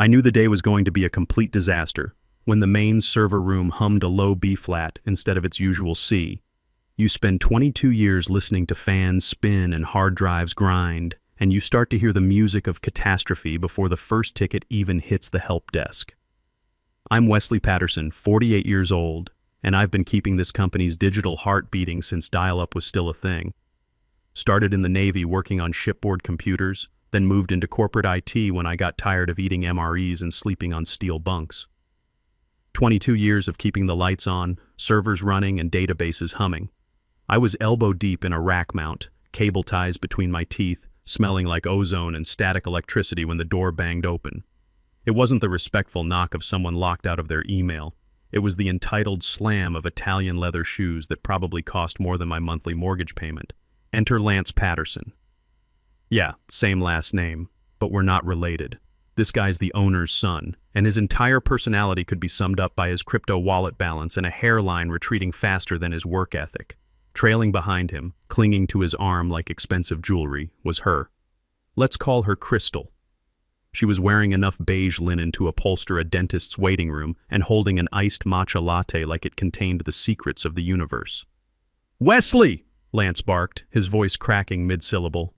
I knew the day was going to be a complete disaster when the main server room hummed a low B flat instead of its usual C. You spend 22 years listening to fans spin and hard drives grind, and you start to hear the music of catastrophe before the first ticket even hits the help desk. I'm Wesley Patterson, 48 years old, and I've been keeping this company's digital heart beating since dial-up was still a thing. Started in the Navy working on shipboard computers, then moved into corporate IT when I got tired of eating MREs and sleeping on steel bunks. 22 years of keeping the lights on, servers running, and databases humming. I was elbow deep in a rack mount, cable ties between my teeth, smelling like ozone and static electricity when the door banged open. It wasn't the respectful knock of someone locked out of their email. It was the entitled slam of Italian leather shoes that probably cost more than my monthly mortgage payment. Enter Lance Patterson. Yeah, same last name, but we're not related. This guy's the owner's son, and his entire personality could be summed up by his crypto wallet balance and a hairline retreating faster than his work ethic. Trailing behind him, clinging to his arm like expensive jewelry, was her. Let's call her Crystal. She was wearing enough beige linen to upholster a dentist's waiting room and holding an iced matcha latte like it contained the secrets of the universe. "Wesley!" Lance barked, his voice cracking mid-syllable.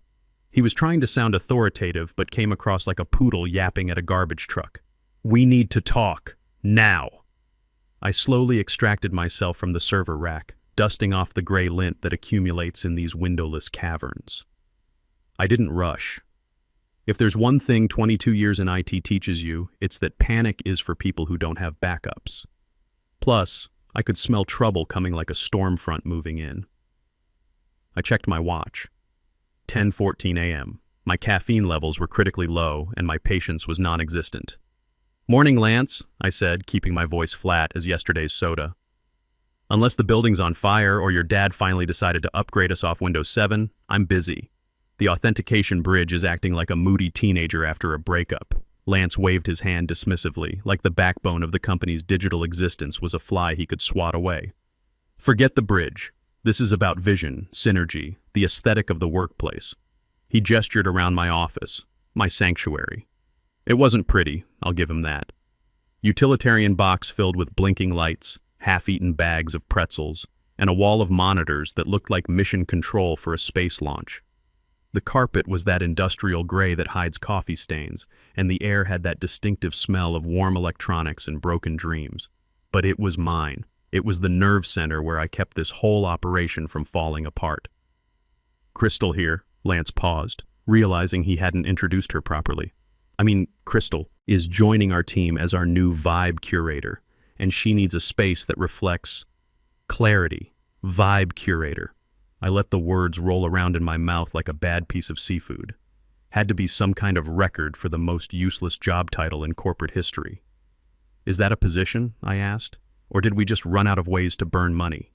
He was trying to sound authoritative but came across like a poodle yapping at a garbage truck. "We need to talk. Now!" I slowly extracted myself from the server rack, dusting off the gray lint that accumulates in these windowless caverns. I didn't rush. If there's one thing 22 years in IT teaches you, it's that panic is for people who don't have backups. Plus, I could smell trouble coming like a storm front moving in. I checked my watch. 10:14 a.m. My caffeine levels were critically low, and my patience was non-existent. "Morning, Lance," I said, keeping my voice flat as yesterday's soda. "Unless the building's on fire or your dad finally decided to upgrade us off Windows 7, I'm busy. The authentication bridge is acting like a moody teenager after a breakup." Lance waved his hand dismissively, like the backbone of the company's digital existence was a fly he could swat away. "Forget the bridge. This is about vision, synergy, the aesthetic of the workplace." He gestured around my office, my sanctuary. It wasn't pretty, I'll give him that. Utilitarian box filled with blinking lights, half-eaten bags of pretzels, and a wall of monitors that looked like mission control for a space launch. The carpet was that industrial gray that hides coffee stains, and the air had that distinctive smell of warm electronics and broken dreams. But it was mine. It was the nerve center where I kept this whole operation from falling apart. "Crystal here," Lance paused, realizing he hadn't introduced her properly. Crystal is joining our team as our new vibe curator, and she needs a space that reflects clarity. Vibe curator. I let the words roll around in my mouth like a bad piece of seafood. Had to be some kind of record for the most useless job title in corporate history. "Is that a position?" I asked. "Or did we just run out of ways to burn money?"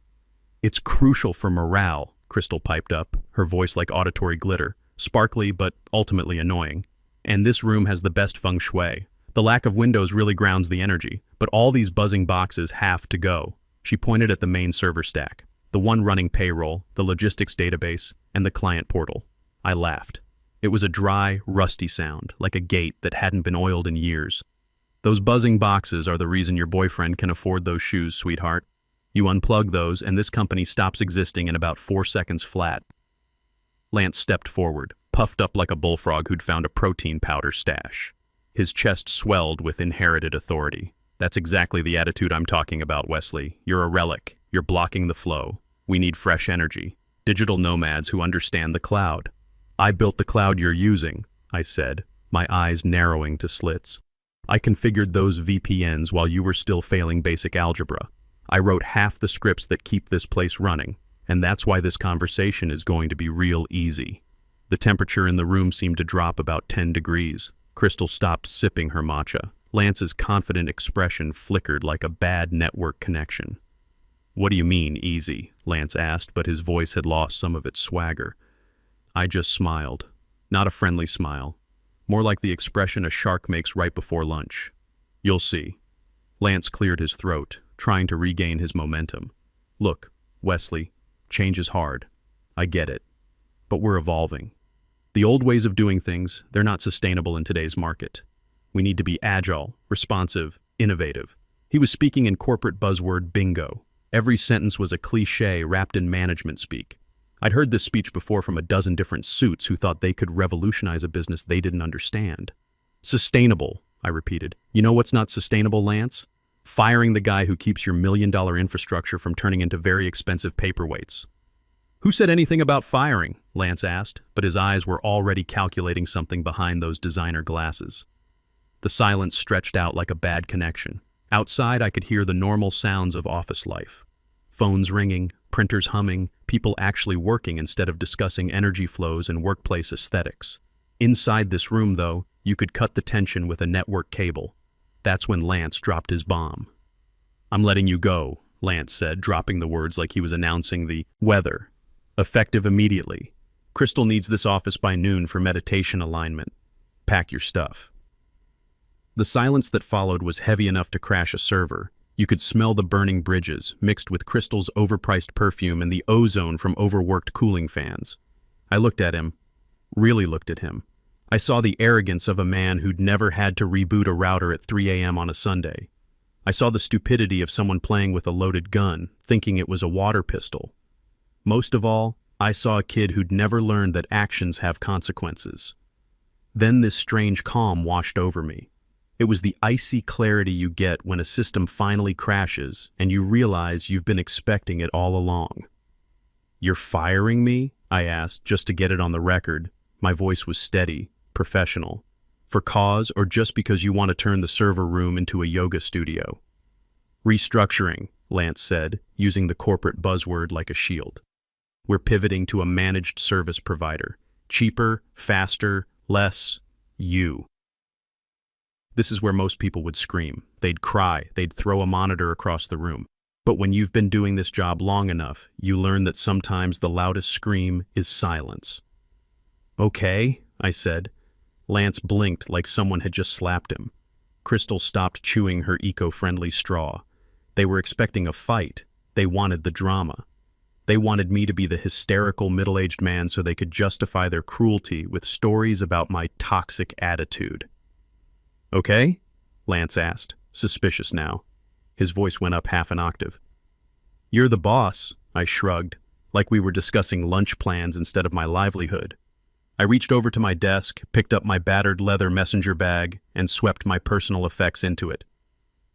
"It's crucial for morale," Crystal piped up, her voice like auditory glitter, sparkly but ultimately annoying. "And this room has the best feng shui. The lack of windows really grounds the energy, but all these buzzing boxes have to go." She pointed at the main server stack, the one running payroll, the logistics database, and the client portal. I laughed. It was a dry, rusty sound, like a gate that hadn't been oiled in years. "Those buzzing boxes are the reason your boyfriend can afford those shoes, sweetheart. You unplug those, and this company stops existing in about 4 seconds flat." Lance stepped forward, puffed up like a bullfrog who'd found a protein powder stash. His chest swelled with inherited authority. "That's exactly the attitude I'm talking about, Wesley. You're a relic. You're blocking the flow. We need fresh energy. Digital nomads who understand the cloud." "I built the cloud you're using," I said, my eyes narrowing to slits. "I configured those VPNs while you were still failing basic algebra. I wrote half the scripts that keep this place running, and that's why this conversation is going to be real easy." The temperature in the room seemed to drop about 10 degrees. Crystal stopped sipping her matcha. Lance's confident expression flickered like a bad network connection. "What do you mean, easy?" Lance asked, but his voice had lost some of its swagger. I just smiled. Not a friendly smile. More like the expression a shark makes right before lunch. "You'll see." Lance cleared his throat, trying to regain his momentum. "Look, Wesley, change is hard. I get it. But we're evolving. The old ways of doing things, they're not sustainable in today's market. We need to be agile, responsive, innovative. He was speaking in corporate buzzword bingo. Every sentence was a cliché wrapped in management speak. I'd heard this speech before from a dozen different suits who thought they could revolutionize a business they didn't understand. Sustainable, I repeated. You know what's not sustainable, Lance? Firing the guy who keeps your million-dollar infrastructure from turning into very expensive paperweights. Who said anything about firing? Lance asked, but his eyes were already calculating something behind those designer glasses. The silence stretched out like a bad connection. Outside, I could hear the normal sounds of office life. Phones ringing, printers humming, people actually working instead of discussing energy flows and workplace aesthetics. Inside this room, though, you could cut the tension with a network cable. That's when Lance dropped his bomb. "I'm letting you go," Lance said, dropping the words like he was announcing the weather. "Effective immediately. Crystal needs this office by noon for meditation alignment. Pack your stuff." The silence that followed was heavy enough to crash a server. You could smell the burning bridges, mixed with Crystal's overpriced perfume and the ozone from overworked cooling fans. I looked at him, really looked at him. I saw the arrogance of a man who'd never had to reboot a router at 3 a.m. on a Sunday. I saw the stupidity of someone playing with a loaded gun, thinking it was a water pistol. Most of all, I saw a kid who'd never learned that actions have consequences. Then this strange calm washed over me. It was the icy clarity you get when a system finally crashes and you realize you've been expecting it all along. "You're firing me?" I asked, just to get it on the record. My voice was steady, professional. "For cause or just because you want to turn the server room into a yoga studio?" "Restructuring," Lance said, using the corporate buzzword like a shield. "We're pivoting to a managed service provider. Cheaper, faster, less you." This is where most people would scream. They'd cry, they'd throw a monitor across the room. But when you've been doing this job long enough, you learn that sometimes the loudest scream is silence. "Okay," I said. Lance blinked like someone had just slapped him. Crystal stopped chewing her eco-friendly straw. They were expecting a fight. They wanted the drama. They wanted me to be the hysterical middle-aged man so they could justify their cruelty with stories about my toxic attitude. "Okay?" Lance asked, suspicious now. His voice went up half an octave. "You're the boss," I shrugged, like we were discussing lunch plans instead of my livelihood. I reached over to my desk, picked up my battered leather messenger bag, and swept my personal effects into it.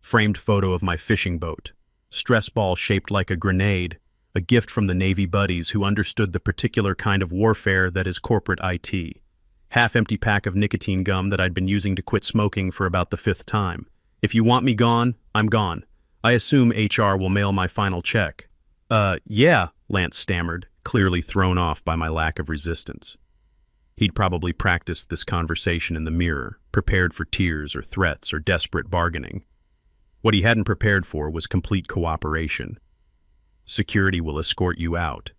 Framed photo of my fishing boat. Stress ball shaped like a grenade, a gift from the Navy buddies who understood the particular kind of warfare that is corporate IT. Half-empty pack of nicotine gum that I'd been using to quit smoking for about the 5th time. "If you want me gone, I'm gone. I assume HR will mail my final check." Yeah," Lance stammered, clearly thrown off by my lack of resistance. He'd probably practiced this conversation in the mirror, prepared for tears or threats or desperate bargaining. What he hadn't prepared for was complete cooperation. "Security will escort you out."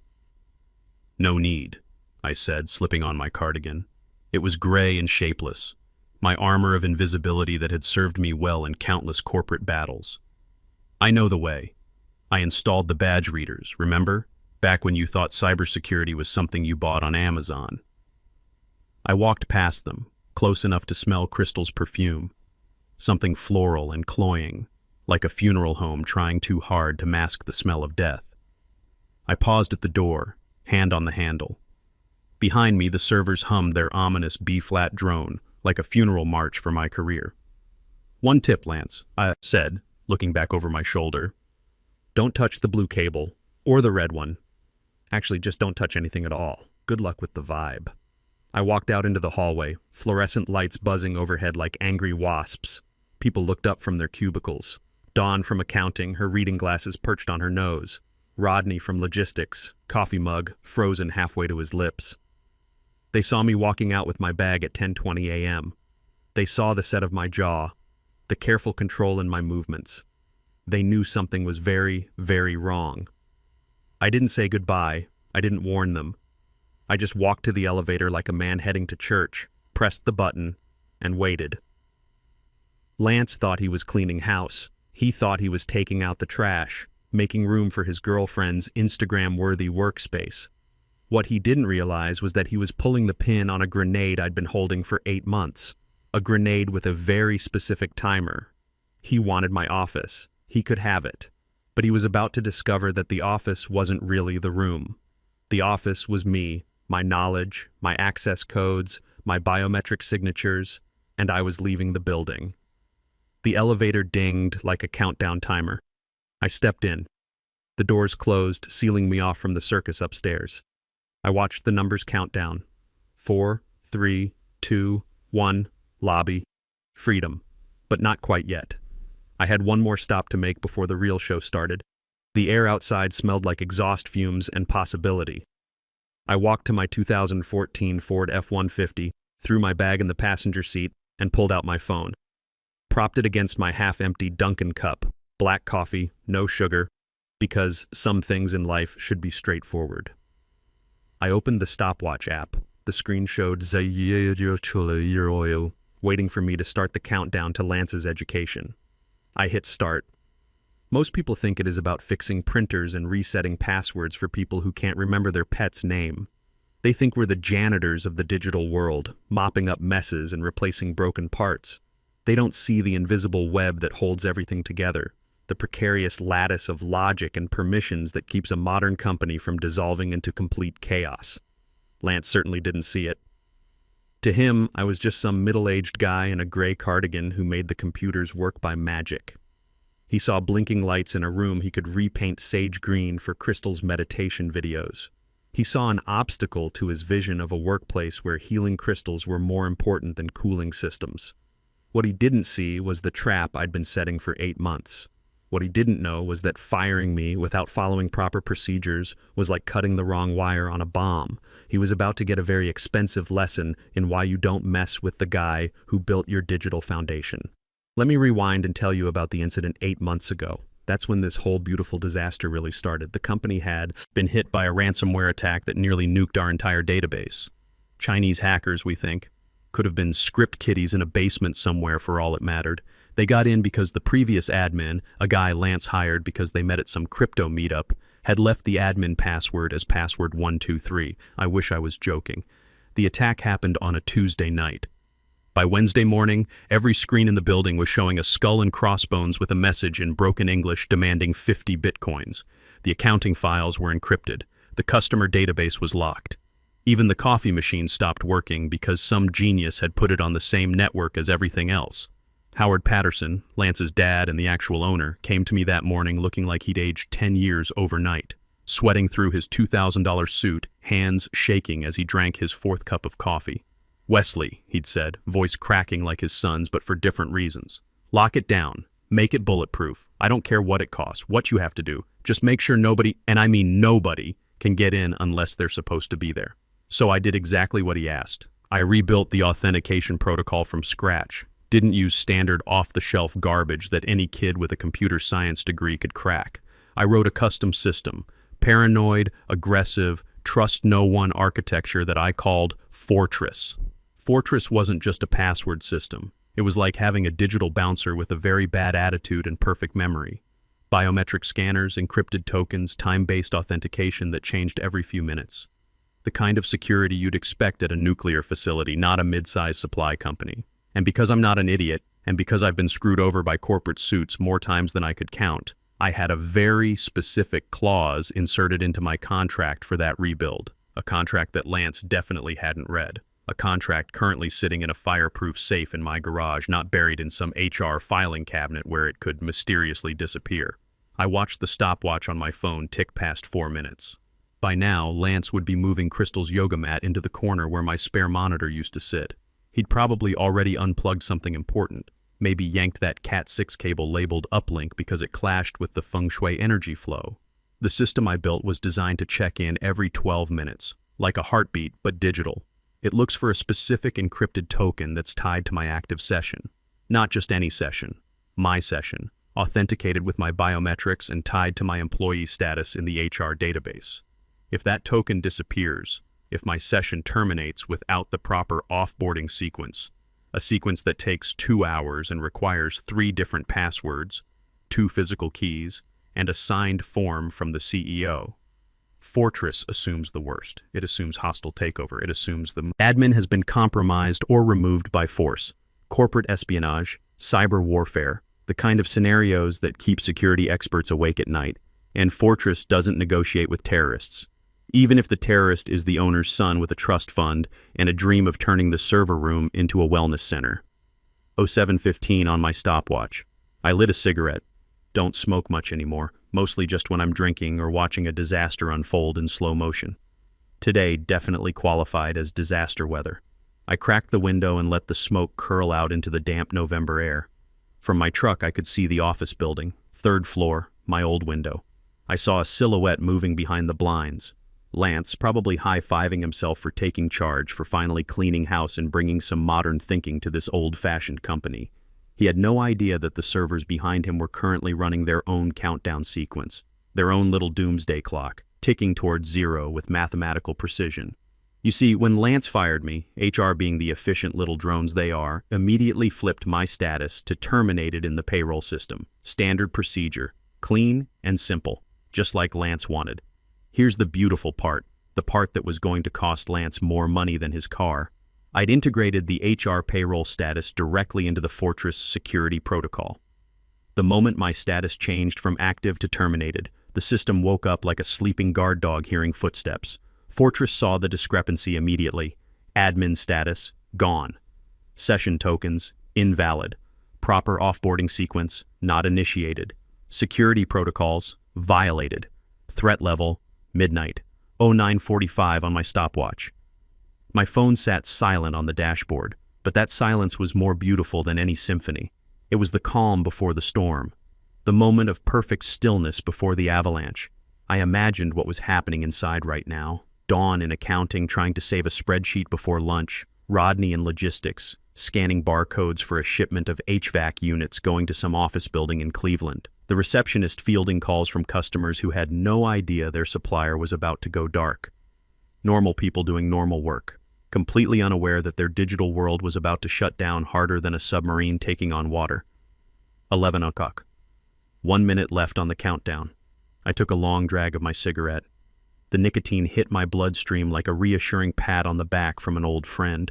"No need," I said, slipping on my cardigan. It was gray and shapeless, my armor of invisibility that had served me well in countless corporate battles. "I know the way. I installed the badge readers, remember? Back when you thought cybersecurity was something you bought on Amazon." I walked past them, close enough to smell Crystal's perfume. Something floral and cloying, like a funeral home trying too hard to mask the smell of death. I paused at the door, hand on the handle. Behind me, the servers hummed their ominous B-flat drone, like a funeral march for my career. "One tip, Lance," I said, looking back over my shoulder. "Don't touch the blue cable, or the red one. Actually, just don't touch anything at all. Good luck with the vibe." I walked out into the hallway, fluorescent lights buzzing overhead like angry wasps. People looked up from their cubicles. Dawn from accounting, her reading glasses perched on her nose. Rodney from logistics, coffee mug frozen halfway to his lips. They saw me walking out with my bag at 10:20 a.m. They saw the set of my jaw, the careful control in my movements. They knew something was very, very wrong. I didn't say goodbye. I didn't warn them. I just walked to the elevator like a man heading to church, pressed the button, and waited. Lance thought he was cleaning house. He thought he was taking out the trash, making room for his girlfriend's Instagram-worthy workspace. What he didn't realize was that he was pulling the pin on a grenade I'd been holding for 8 months. a grenade with a very specific timer. He wanted my office. He could have it. But he was about to discover that the office wasn't really the room. The office was me, my knowledge, my access codes, my biometric signatures, and I was leaving the building. The elevator dinged like a countdown timer. I stepped in. The doors closed, sealing me off from the circus upstairs. I watched the numbers count down. 4, 3, 2, 1, lobby, freedom. But not quite yet. I had one more stop to make before the real show started. The air outside smelled like exhaust fumes and possibility. I walked to my 2014 Ford F-150, threw my bag in the passenger seat, and pulled out my phone. Propped it against my half-empty Dunkin' cup, black coffee, no sugar, because some things in life should be straightforward. I opened the stopwatch app. The screen showed waiting for me to start the countdown to Lance's education. I hit start. Most people think it is about fixing printers and resetting passwords for people who can't remember their pet's name. They think we're the janitors of the digital world, mopping up messes and replacing broken parts. They don't see the invisible web that holds everything together, the precarious lattice of logic and permissions that keeps a modern company from dissolving into complete chaos. Lance certainly didn't see it. To him, I was just some middle-aged guy in a gray cardigan who made the computers work by magic. He saw blinking lights in a room he could repaint sage green for Crystal's meditation videos. He saw an obstacle to his vision of a workplace where healing crystals were more important than cooling systems. What he didn't see was the trap I'd been setting for 8 months. What he didn't know was that firing me without following proper procedures was like cutting the wrong wire on a bomb. He was about to get a very expensive lesson in why you don't mess with the guy who built your digital foundation. Let me rewind and tell you about the incident 8 months ago. That's when this whole beautiful disaster really started. The company had been hit by a ransomware attack that nearly nuked our entire database. Chinese hackers, we think. Could have been script kiddies in a basement somewhere for all it mattered. They got in because the previous admin, a guy Lance hired because they met at some crypto meetup, had left the admin password as password 123. I wish I was joking. The attack happened on a Tuesday night. By Wednesday morning, every screen in the building was showing a skull and crossbones with a message in broken English demanding 50 bitcoins. The accounting files were encrypted. The customer database was locked. Even the coffee machine stopped working because some genius had put it on the same network as everything else. Howard Patterson, Lance's dad and the actual owner, came to me that morning looking like he'd aged 10 years overnight, sweating through his $2,000 suit, hands shaking as he drank his 4th cup of coffee. "Wesley," he'd said, voice cracking like his son's, but for different reasons. "Lock it down. Make it bulletproof. I don't care what it costs, what you have to do. Just make sure nobody, and I mean nobody, can get in unless they're supposed to be there." So I did exactly what he asked. I rebuilt the authentication protocol from scratch. Didn't use standard off-the-shelf garbage that any kid with a computer science degree could crack. I wrote a custom system, paranoid, aggressive, trust-no-one architecture that I called Fortress. Fortress wasn't just a password system. It was like having a digital bouncer with a very bad attitude and perfect memory. Biometric scanners, encrypted tokens, time-based authentication that changed every few minutes. The kind of security you'd expect at a nuclear facility, not a mid-sized supply company. And because I'm not an idiot, and because I've been screwed over by corporate suits more times than I could count, I had a very specific clause inserted into my contract for that rebuild, a contract that Lance definitely hadn't read, a contract currently sitting in a fireproof safe in my garage, not buried in some HR filing cabinet where it could mysteriously disappear. I watched the stopwatch on my phone tick past 4 minutes. By now, Lance would be moving Crystal's yoga mat into the corner where my spare monitor used to sit. He'd probably already unplugged something important, maybe yanked that Cat6 cable labeled uplink because it clashed with the feng shui energy flow. The system I built was designed to check in every 12 minutes, like a heartbeat but digital. It looks for a specific encrypted token that's tied to my active session. Not just any session, my session, authenticated with my biometrics and tied to my employee status in the HR database. If that token disappears, if my session terminates without the proper offboarding sequence, a sequence that takes 2 hours and requires 3 different passwords, 2 physical keys, and a signed form from the CEO. Fortress assumes the worst. It assumes hostile takeover. It assumes the admin has been compromised or removed by force. corporate espionage, cyber warfare, the kind of scenarios that keep security experts awake at night, and Fortress doesn't negotiate with terrorists. Even if the terrorist is the owner's son with a trust fund and a dream of turning the server room into a wellness center. 07:15 on my stopwatch. I lit a cigarette. Don't smoke much anymore, mostly just when I'm drinking or watching a disaster unfold in slow motion. Today definitely qualified as disaster weather. I cracked the window and let the smoke curl out into the damp November air. From my truck I could see the office building, 3rd floor, my old window. I saw a silhouette moving behind the blinds. Lance, probably high-fiving himself for taking charge, for finally cleaning house and bringing some modern thinking to this old-fashioned company. He had no idea that the servers behind him were currently running their own countdown sequence, their own little doomsday clock, ticking towards zero with mathematical precision. You see, when Lance fired me, HR being the efficient little drones they are, immediately flipped my status to terminated in the payroll system. Standard procedure, clean and simple, just like Lance wanted. Here's the beautiful part, the part that was going to cost Lance more money than his car. I'd integrated the HR payroll status directly into the Fortress security protocol. The moment my status changed from active to terminated, the system woke up like a sleeping guard dog hearing footsteps. Fortress saw the discrepancy immediately. Admin status, gone. Session tokens, invalid. Proper offboarding sequence, not initiated. Security protocols, violated. Threat level, midnight. 09:45 on my stopwatch. My phone sat silent on the dashboard, but that silence was more beautiful than any symphony. It was the calm before the storm. The moment of perfect stillness before the avalanche. I imagined what was happening inside right now. Dawn in accounting trying to save a spreadsheet before lunch, Rodney in logistics, scanning barcodes for a shipment of HVAC units going to some office building in Cleveland, the receptionist fielding calls from customers who had no idea their supplier was about to go dark. Normal people doing normal work, completely unaware that their digital world was about to shut down harder than a submarine taking on water. 11 o'clock. 1 minute left on the countdown. I took a long drag of my cigarette. The nicotine hit my bloodstream like a reassuring pat on the back from an old friend.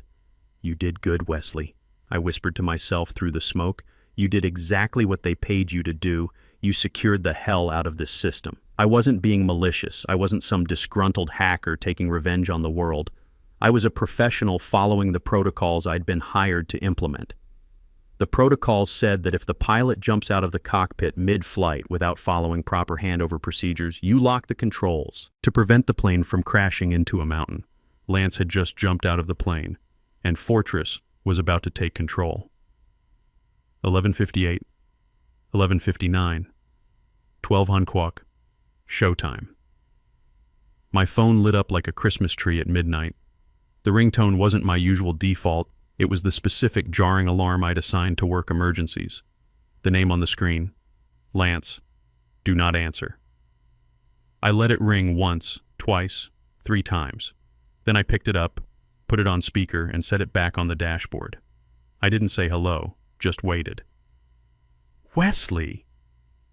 "You did good, Wesley," I whispered to myself through the smoke. "You did exactly what they paid you to do. You secured the hell out of this system." I wasn't being malicious. I wasn't some disgruntled hacker taking revenge on the world. I was a professional following the protocols I'd been hired to implement. The protocols said that if the pilot jumps out of the cockpit mid-flight without following proper handover procedures, you lock the controls to prevent the plane from crashing into a mountain. Lance had just jumped out of the plane, and Fortress was about to take control. 11:58, 11:59, 12 Hunquak, showtime. My phone lit up like a Christmas tree at midnight. The ringtone wasn't my usual default. It was the specific jarring alarm I'd assigned to work emergencies. The name on the screen, Lance, do not answer. I let it ring once, twice, 3 times. Then I picked it up, put it on speaker, and set it back on the dashboard. I didn't say hello, just waited. "Wesley!"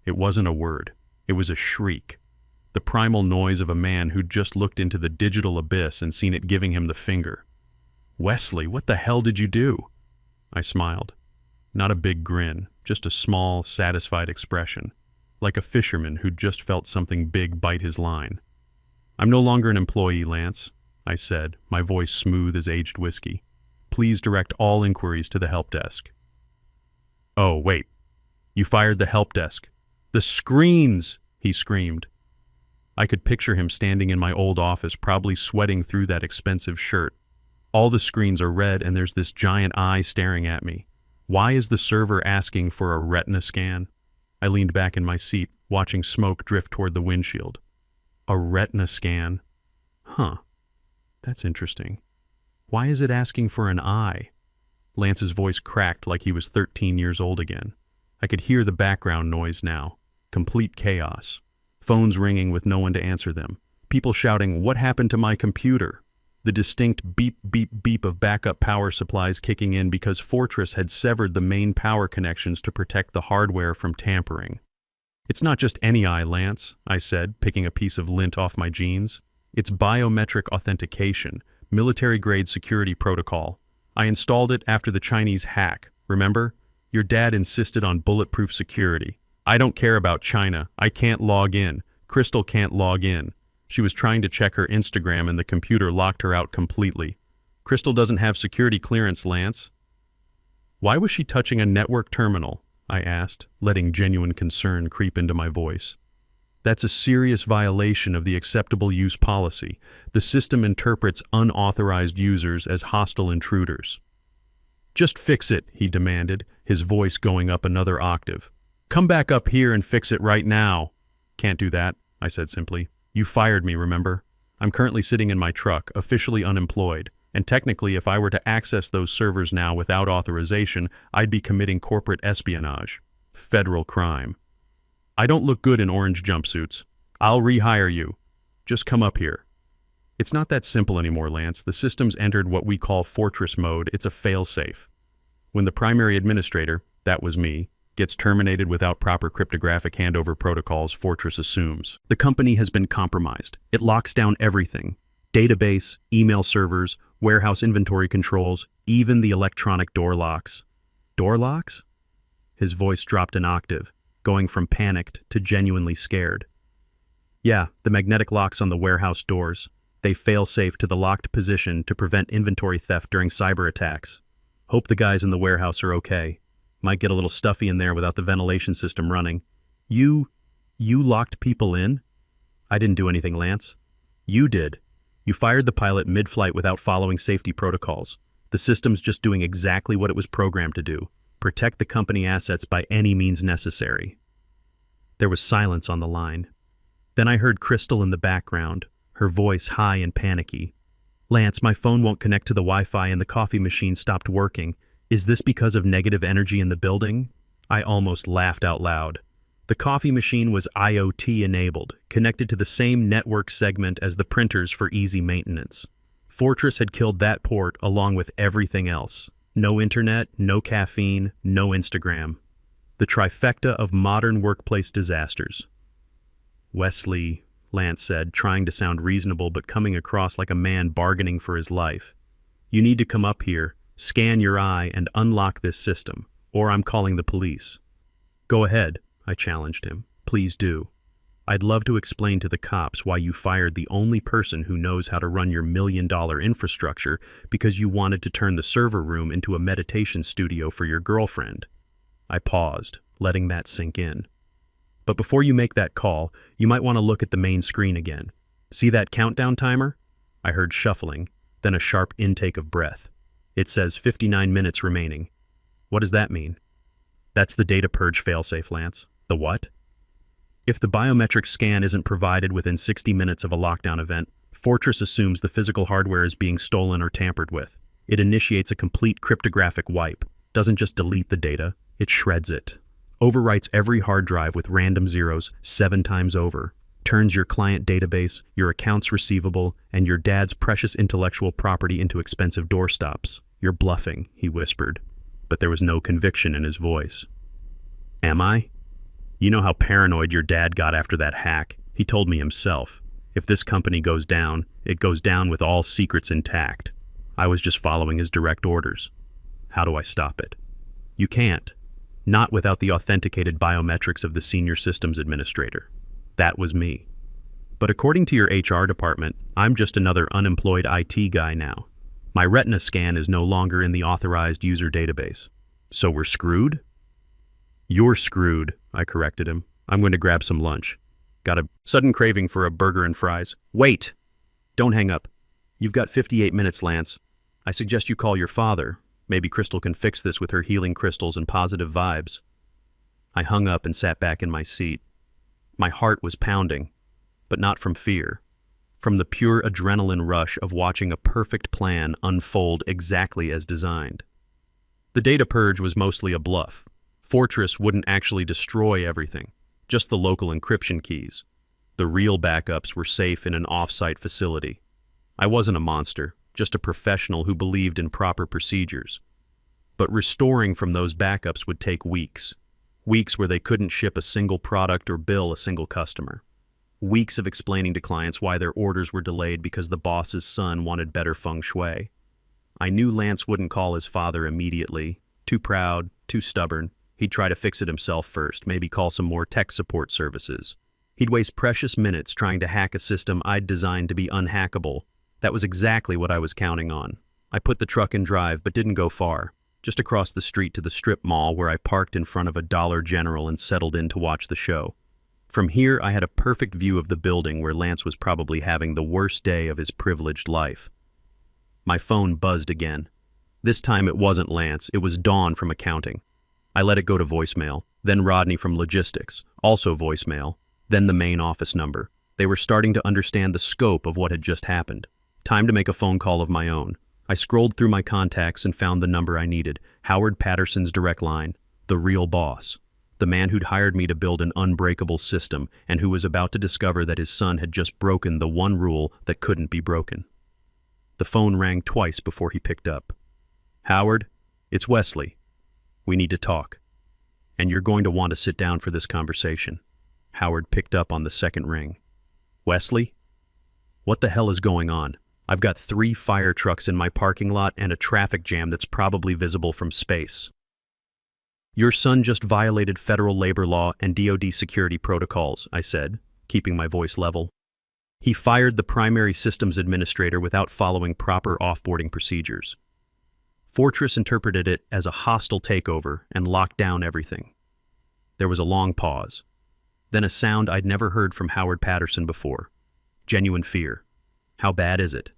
It wasn't a word. It was a shriek. The primal noise of a man who'd just looked into the digital abyss and seen it giving him the finger. "Wesley, what the hell did you do?" I smiled. Not a big grin, just a small, satisfied expression, like a fisherman who'd just felt something big bite his line. "I'm no longer an employee, Lance," I said, my voice smooth as aged whiskey. "Please direct all inquiries to the help desk." "Oh, wait. You fired the help desk." "The screens!" he screamed. I could picture him standing in my old office, probably sweating through that expensive shirt. All the screens are red and there's this giant eye staring at me. Why is the server asking for a retina scan? I leaned back in my seat, watching smoke drift toward the windshield. A retina scan? Huh. That's interesting. Why is it asking for an eye? Lance's voice cracked like he was 13 years old again. I could hear the background noise now. Complete chaos. Phones ringing with no one to answer them. People shouting, "What happened to my computer?" The distinct beep, beep, beep of backup power supplies kicking in because Fortress had severed the main power connections to protect the hardware from tampering. "It's not just any eye, Lance," I said, picking a piece of lint off my jeans. "It's biometric authentication, military-grade security protocol. I installed it after the Chinese hack, remember? Your dad insisted on bulletproof security. I don't care about China. I can't log in. Crystal can't log in. She was trying to check her Instagram and the computer locked her out completely. Crystal doesn't have security clearance, Lance. Why was she touching a network terminal? I asked, letting genuine concern creep into my voice. That's a serious violation of the acceptable use policy. The system interprets unauthorized users as hostile intruders. Just fix it, he demanded, his voice going up another octave. Come back up here and fix it right now. Can't do that, I said simply. You fired me, remember? I'm currently sitting in my truck, officially unemployed, and technically if I were to access those servers now without authorization, I'd be committing corporate espionage. Federal crime. I don't look good in orange jumpsuits. I'll rehire you. Just come up here. It's not that simple anymore, Lance. The system's entered what we call fortress mode. It's a fail-safe. When the primary administrator, that was me, gets terminated without proper cryptographic handover protocols, Fortress assumes the company has been compromised. It locks down everything. Database, email servers, warehouse inventory controls, even the electronic door locks. Door locks? His voice dropped an octave, going from panicked to genuinely scared. Yeah, the magnetic locks on the warehouse doors. They fail safe to the locked position to prevent inventory theft during cyber attacks. Hope the guys in the warehouse are okay. Might get a little stuffy in there without the ventilation system running. You locked people in? I didn't do anything, Lance. You did. You fired the pilot mid-flight without following safety protocols. The system's just doing exactly what it was programmed to do. Protect the company assets by any means necessary. There was silence on the line. Then I heard Crystal in the background, her voice high and panicky. Lance, my phone won't connect to the Wi-Fi and the coffee machine stopped working. Is this because of negative energy in the building? I almost laughed out loud. The coffee machine was IoT-enabled, connected to the same network segment as the printers for easy maintenance. Fortress had killed that port along with everything else. No internet, no caffeine, no Instagram. The trifecta of modern workplace disasters. Wesley, Lance said, trying to sound reasonable but coming across like a man bargaining for his life. You need to come up here, scan your eye, and unlock this system, or I'm calling the police. Go ahead, I challenged him. Please do. I'd love to explain to the cops why you fired the only person who knows how to run your $1 million infrastructure because you wanted to turn the server room into a meditation studio for your girlfriend. I paused, letting that sink in. But before you make that call, you might want to look at the main screen again. See that countdown timer? I heard shuffling, then a sharp intake of breath. It says 59 minutes remaining. What does that mean? That's the data purge failsafe, Lance. The what? If the biometric scan isn't provided within 60 minutes of a lockdown event, Fortress assumes the physical hardware is being stolen or tampered with. It initiates a complete cryptographic wipe. Doesn't just delete the data, it shreds it. Overwrites every hard drive with random zeros 7 times over. Turns your client database, your accounts receivable, and your dad's precious intellectual property into expensive doorstops. You're bluffing, he whispered, but there was no conviction in his voice. Am I? You know how paranoid your dad got after that hack. He told me himself. If this company goes down, it goes down with all secrets intact. I was just following his direct orders. How do I stop it? You can't. Not without the authenticated biometrics of the senior systems administrator. That was me. But according to your HR department, I'm just another unemployed IT guy now. My Retina scan is no longer in the authorized user database. So we're screwed? You're screwed, I corrected him. I'm going to grab some lunch. Got a sudden craving for a burger and fries. Wait! Don't hang up. You've got 58 minutes, Lance. I suggest you call your father. Maybe Crystal can fix this with her healing crystals and positive vibes. I hung up and sat back in my seat. My heart was pounding, but not from fear. From the pure adrenaline rush of watching a perfect plan unfold exactly as designed. The data purge was mostly a bluff. Fortress wouldn't actually destroy everything, just the local encryption keys. The real backups were safe in an off-site facility. I wasn't a monster, just a professional who believed in proper procedures. But restoring from those backups would take weeks. Weeks where they couldn't ship a single product or bill a single customer. Weeks of explaining to clients why their orders were delayed because the boss's son wanted better feng shui. I knew Lance wouldn't call his father immediately. Too proud, too stubborn. He'd try to fix it himself first, maybe call some more tech support services. He'd waste precious minutes trying to hack a system I'd designed to be unhackable. That was exactly what I was counting on. I put the truck in drive, but didn't go far. Just across the street to the strip mall where I parked in front of a Dollar General and settled in to watch the show. From here, I had a perfect view of the building where Lance was probably having the worst day of his privileged life. My phone buzzed again. This time it wasn't Lance, it was Dawn from accounting. I let it go to voicemail, then Rodney from logistics, also voicemail, then the main office number. They were starting to understand the scope of what had just happened. Time to make a phone call of my own. I scrolled through my contacts and found the number I needed, Howard Patterson's direct line, the real boss, the man who'd hired me to build an unbreakable system and who was about to discover that his son had just broken the one rule that couldn't be broken. The phone rang twice before he picked up. Howard, it's Wesley. We need to talk. And you're going to want to sit down for this conversation. Howard picked up on the second ring. Wesley? What the hell is going on? I've got 3 fire trucks in my parking lot and a traffic jam that's probably visible from space. Your son just violated federal labor law and DoD security protocols, I said, keeping my voice level. He fired the primary systems administrator without following proper offboarding procedures. Fortress interpreted it as a hostile takeover and locked down everything. There was a long pause. Then a sound I'd never heard from Howard Patterson before. Genuine fear. How bad is it?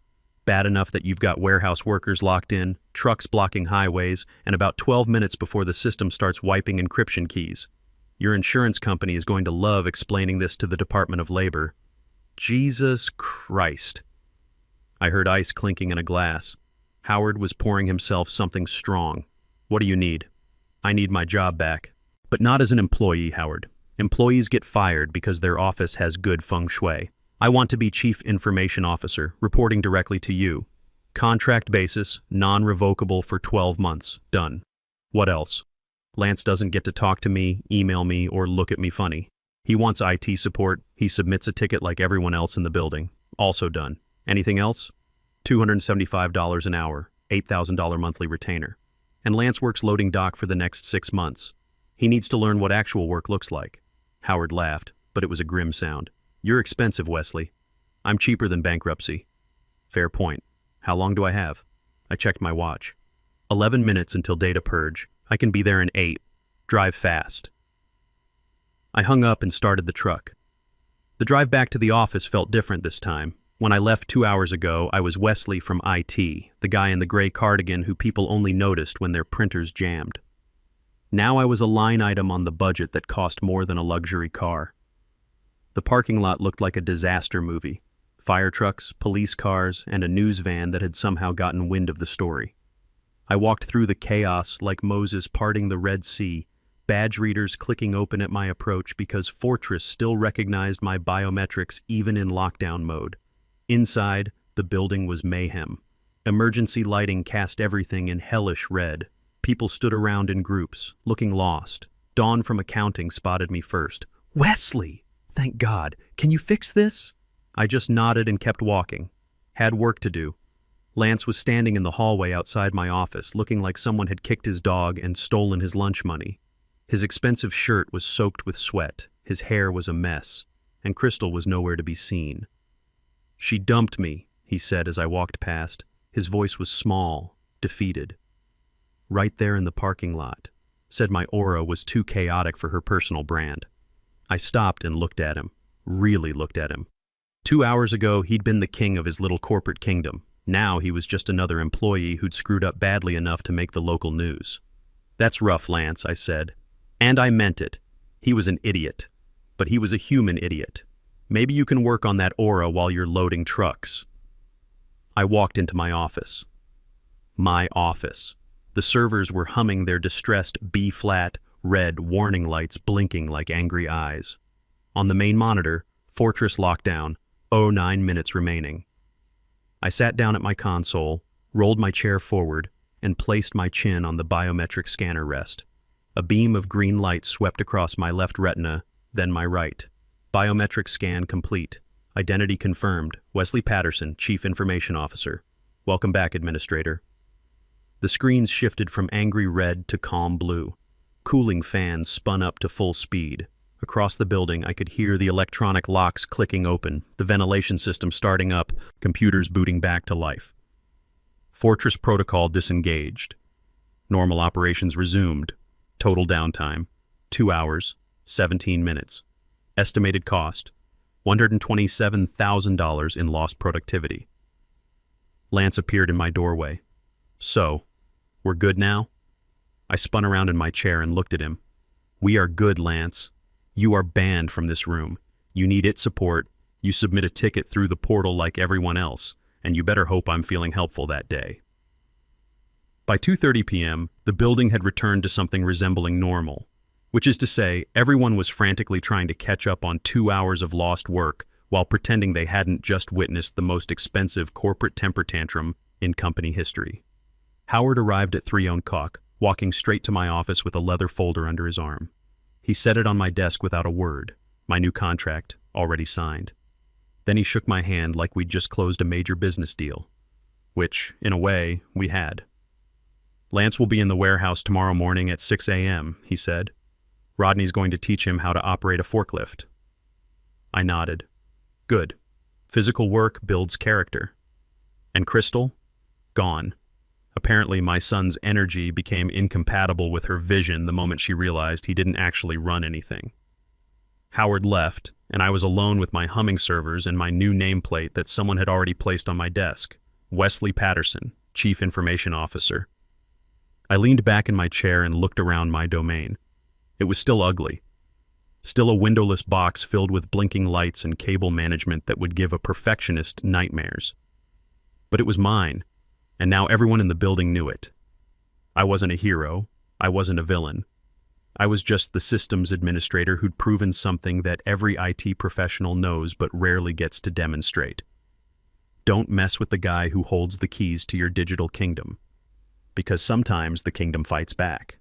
Bad enough that you've got warehouse workers locked in, trucks blocking highways, and about 12 minutes before the system starts wiping encryption keys. Your insurance company is going to love explaining this to the Department of Labor. Jesus Christ. I heard ice clinking in a glass. Howard was pouring himself something strong. What do you need? I need my job back. But not as an employee, Howard. Employees get fired because their office has good feng shui. I want to be Chief Information Officer, reporting directly to you. Contract basis, non-revocable for 12 months. Done. What else? Lance doesn't get to talk to me, email me, or look at me funny. He wants IT support. He submits a ticket like everyone else in the building. Also done. Anything else? $275 an hour, $8,000 monthly retainer. And Lance works loading dock for the next 6 months. He needs to learn what actual work looks like. Howard laughed, but it was a grim sound. You're expensive, Wesley. I'm cheaper than bankruptcy. Fair point. How long do I have? I checked my watch. 11 minutes until data purge. I can be there in 8. Drive fast. I hung up and started the truck. The drive back to the office felt different this time. When I left 2 hours ago, I was Wesley from IT, the guy in the gray cardigan who people only noticed when their printers jammed. Now I was a line item on the budget that cost more than a luxury car. The parking lot looked like a disaster movie. Fire trucks, police cars, and a news van that had somehow gotten wind of the story. I walked through the chaos like Moses parting the Red Sea, badge readers clicking open at my approach because Fortress still recognized my biometrics even in lockdown mode. Inside, the building was mayhem. Emergency lighting cast everything in hellish red. People stood around in groups, looking lost. Dawn from accounting spotted me first. Wesley! Thank God. Can you fix this? I just nodded and kept walking. Had work to do. Lance was standing in the hallway outside my office, looking like someone had kicked his dog and stolen his lunch money. His expensive shirt was soaked with sweat, his hair was a mess, and Crystal was nowhere to be seen. She dumped me, he said as I walked past. His voice was small, defeated. Right there in the parking lot. Said my aura was too chaotic for her personal brand. I stopped and looked at him, really looked at him. 2 hours ago, he'd been the king of his little corporate kingdom. Now he was just another employee who'd screwed up badly enough to make the local news. That's rough, Lance, I said. And I meant it. He was an idiot. But he was a human idiot. Maybe you can work on that aura while you're loading trucks. I walked into my office. My office. The servers were humming their distressed B-flat, red warning lights blinking like angry eyes. On the main monitor, Fortress lockdown, 09 minutes remaining. I sat down at my console, rolled my chair forward, and placed my chin on the biometric scanner rest. A beam of green light swept across my left retina, then my right. Biometric scan complete. Identity confirmed. Wesley Patterson, Chief Information Officer. Welcome back, Administrator. The screens shifted from angry red to calm blue. Cooling fans spun up to full speed. Across the building, I could hear the electronic locks clicking open, the ventilation system starting up, computers booting back to life. Fortress protocol disengaged. Normal operations resumed. Total downtime, 2 hours, 17 minutes. Estimated cost, $127,000 in lost productivity. Lance appeared in my doorway. "So, we're good now?" I spun around in my chair and looked at him. "We are good, Lance. You are banned from this room. You need IT support. You submit a ticket through the portal like everyone else, and you better hope I'm feeling helpful that day." By 2:30 p.m., the building had returned to something resembling normal, which is to say, everyone was frantically trying to catch up on 2 hours of lost work while pretending they hadn't just witnessed the most expensive corporate temper tantrum in company history. Howard arrived at 3 o'clock, walking straight to my office with a leather folder under his arm. He set it on my desk without a word, my new contract, already signed. Then he shook my hand like we'd just closed a major business deal, which, in a way, we had. "Lance will be in the warehouse tomorrow morning at 6 a.m., he said. "Rodney's going to teach him how to operate a forklift." I nodded. Good. Physical work builds character. And Crystal? Gone. Apparently my son's energy became incompatible with her vision the moment she realized he didn't actually run anything. Howard left, and I was alone with my humming servers and my new nameplate that someone had already placed on my desk. Wesley Patterson, Chief Information Officer. I leaned back in my chair and looked around my domain. It was still ugly. Still a windowless box filled with blinking lights and cable management that would give a perfectionist nightmares. But it was mine, and now everyone in the building knew it. I wasn't a hero. I wasn't a villain. I was just the systems administrator who'd proven something that every IT professional knows but rarely gets to demonstrate. Don't mess with the guy who holds the keys to your digital kingdom, because sometimes the kingdom fights back.